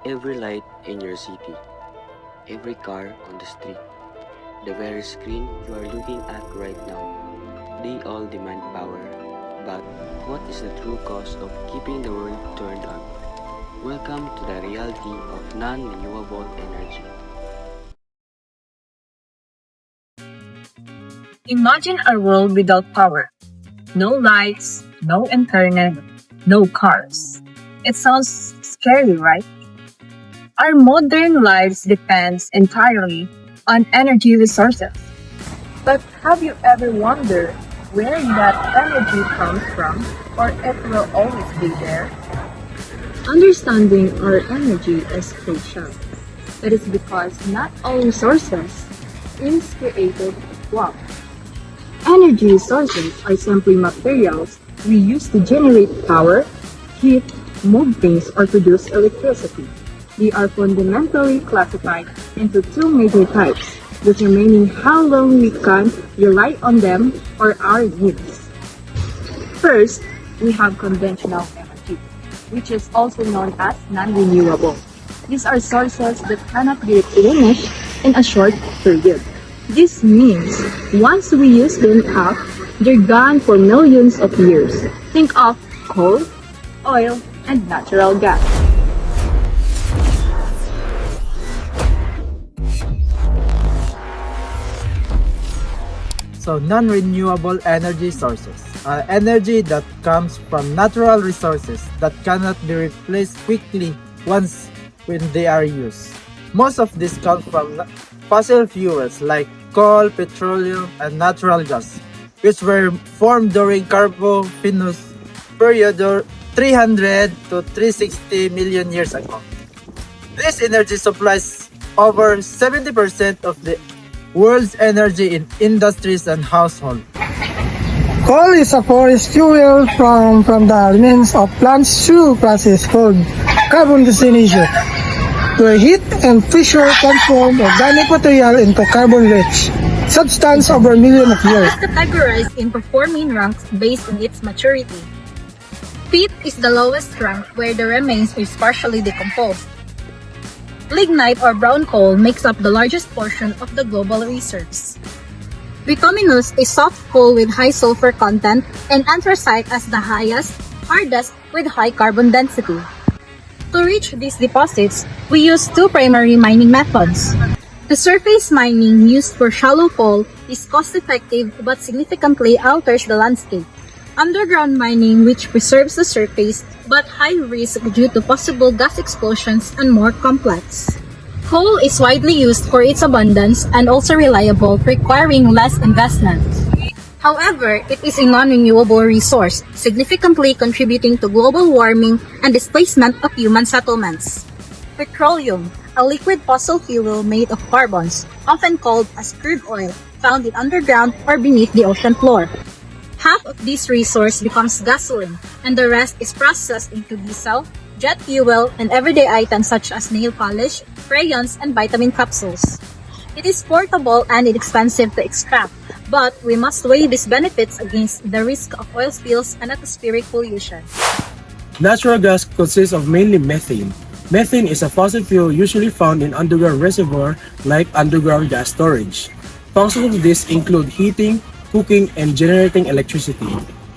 Every light in your city, every car on the street, the very screen you are looking at right now, they all demand power. But what is the true cost of keeping the world turned on? Welcome to the reality of non-renewable energy. Imagine a world without power. No lights, no internet, no cars. It sounds scary, right? Our modern lives depends entirely on energy resources. But have you ever wondered where that energy comes from or it will always be there? Understanding our energy is crucial. It is because not all resources is created equal. Energy sources are simply materials we use to generate power, heat, move things, or produce electricity. They are fundamentally classified into two major types, determining how long we can rely on them or our needs. First, we have conventional energy, which is also known as non-renewable. These are sources that cannot be replenished in a short period. This means once we use them up, they're gone for millions of years. Think of coal, oil, and natural gas. So non-renewable energy sources are energy that comes from natural resources that cannot be replaced quickly once when they are used. Most of this comes from fossil fuels like coal, petroleum, and natural gas, which were formed during Carboniferous period or 300 to 360 million years ago. This energy supplies over 70% of the world's energy in industries and households. Coal is a forest fuel from the remains of plants through process called carbon distillation, where heat and pressure transform organic material into carbon-rich substance over millions of years. It is categorized into four main ranks based on its maturity. Peat is the lowest rank where the remains is partially decomposed. Lignite or brown coal makes up the largest portion of the global reserves. Bituminous is soft coal with high sulfur content, and anthracite as the highest, hardest with high carbon density. To reach these deposits, we use two primary mining methods. The surface mining used for shallow coal is cost-effective but significantly alters the landscape. Underground mining, which preserves the surface but high risk due to possible gas explosions and more complex. Coal is widely used for its abundance and also reliable, requiring less investment. However, it is a non-renewable resource, significantly contributing to global warming and displacement of human settlements. Petroleum, a liquid fossil fuel made of carbons, often called as crude oil, found in underground or beneath the ocean floor. Half of this resource becomes gasoline, and the rest is processed into diesel, jet fuel, and everyday items such as nail polish, crayons, and vitamin capsules. It is portable and inexpensive to extract, but we must weigh these benefits against the risk of oil spills and atmospheric pollution. Natural gas consists of mainly methane. Methane is a fossil fuel usually found in underground reservoir like underground gas storage. Functions of this include heating, cooking, and generating electricity.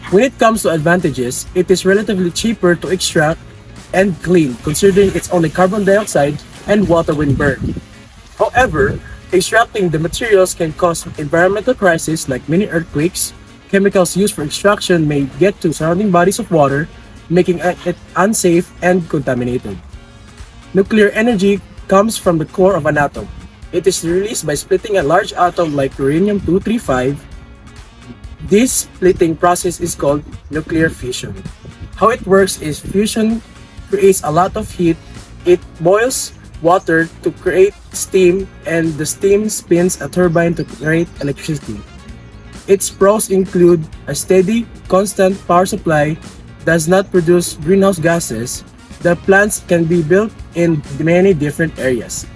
When it comes to advantages, it is relatively cheaper to extract and clean, considering it's only carbon dioxide and water when burned. However, extracting the materials can cause environmental crises like many earthquakes. Chemicals used for extraction may get to surrounding bodies of water, making it unsafe and contaminated. Nuclear energy comes from the core of an atom. It is released by splitting a large atom like uranium-235. This splitting process is called nuclear fission. How it works is fusion creates a lot of heat. It boils water to create steam, and the steam spins a turbine to create electricity. Its pros include a steady, constant power supply, does not produce greenhouse gases. The plants can be built in many different areas.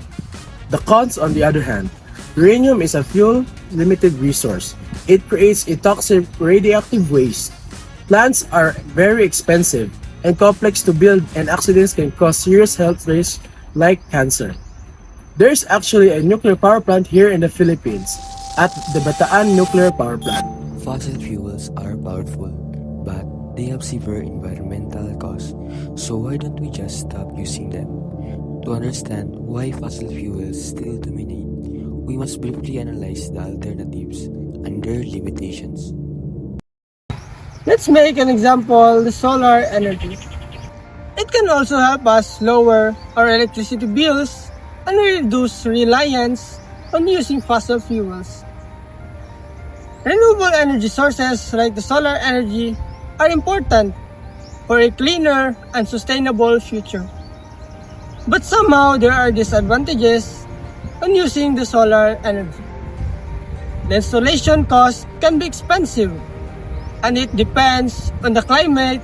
The cons, on the other hand, uranium is a fuel-limited resource. It creates a toxic radioactive waste. Plants are very expensive and complex to build, and accidents can cause serious health risks like cancer. There's actually a nuclear power plant here in the Philippines at the Bataan Nuclear Power Plant. Fossil fuels are powerful, but they have severe environmental costs, so why don't we just stop using them? To understand why fossil fuels still dominate, we must briefly analyze the alternatives and their limitations. Let's make an example, the solar energy. It can also help us lower our electricity bills and reduce reliance on using fossil fuels. Renewable energy sources like the solar energy are important for a cleaner and sustainable future. But somehow there are disadvantages on using the solar energy. The installation cost can be expensive and it depends on the climate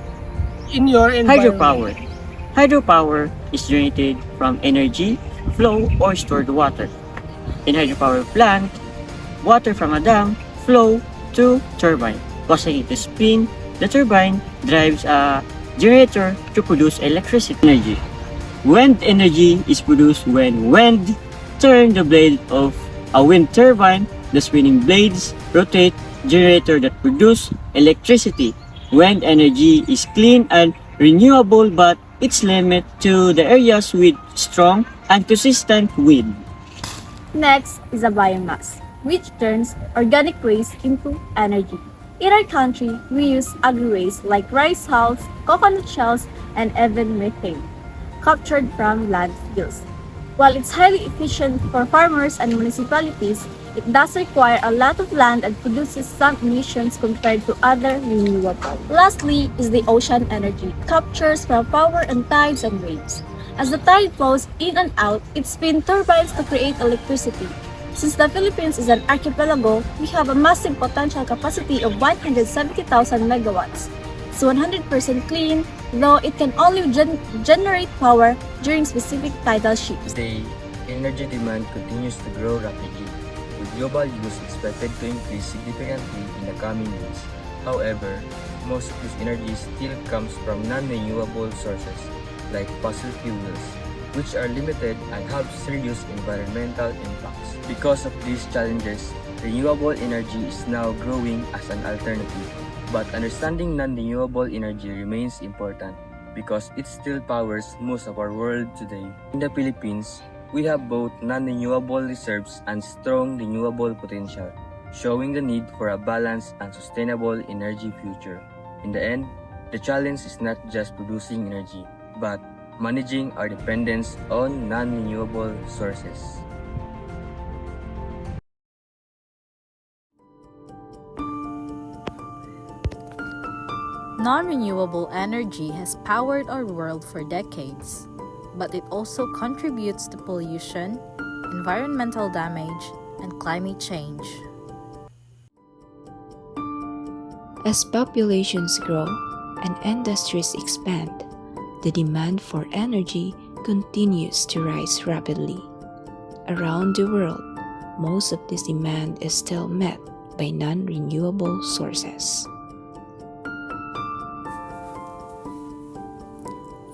in your environment. Hydropower. Hydropower is generated from energy, flow, or stored water. In hydropower plant, water from a dam flow to turbine, causing it to spin. The turbine drives a generator to produce electricity energy. Wind energy is produced when wind turns the blade of a wind turbine. The spinning blades rotate generator that produce electricity. Wind energy is clean and renewable, but it's limited to the areas with strong and consistent wind. Next is a biomass, which turns organic waste into energy. In our country, we use agri-waste like rice hulls, coconut shells, and even methane, captured from landfills. While it's highly efficient for farmers and municipalities, it does require a lot of land and produces some emissions compared to other renewables. Lastly is the ocean energy. It captures from power and tides and waves. As the tide flows in and out, it spins turbines to create electricity. Since the Philippines is an archipelago, we have a massive potential capacity of 170,000 megawatts. It's 100% clean, though it can only generate power during specific tidal shifts. Today, energy demand continues to grow rapidly, with global use expected to increase significantly in the coming years. However, most of this energy still comes from non-renewable sources, like fossil fuels, which are limited and have serious environmental impacts. Because of these challenges, renewable energy is now growing as an alternative. But understanding non-renewable energy remains important because it still powers most of our world today. In the Philippines, we have both non-renewable reserves and strong renewable potential, showing the need for a balanced and sustainable energy future. In the end, the challenge is not just producing energy, but managing our dependence on non-renewable sources. Non-renewable energy has powered our world for decades, but it also contributes to pollution, environmental damage, and climate change. As populations grow and industries expand, the demand for energy continues to rise rapidly. Around the world, most of this demand is still met by non-renewable sources.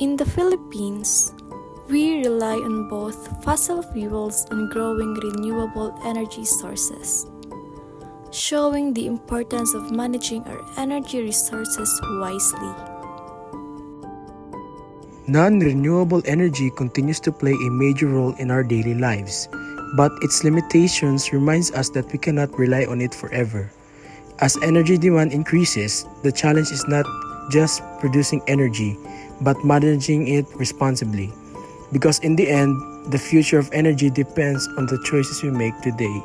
In the Philippines, we rely on both fossil fuels and growing renewable energy sources, showing the importance of managing our energy resources wisely. Non-renewable energy continues to play a major role in our daily lives, but its limitations reminds us that we cannot rely on it forever. As energy demand increases, the challenge is not just producing energy, but managing it responsibly. Because in the end, the future of energy depends on the choices we make today.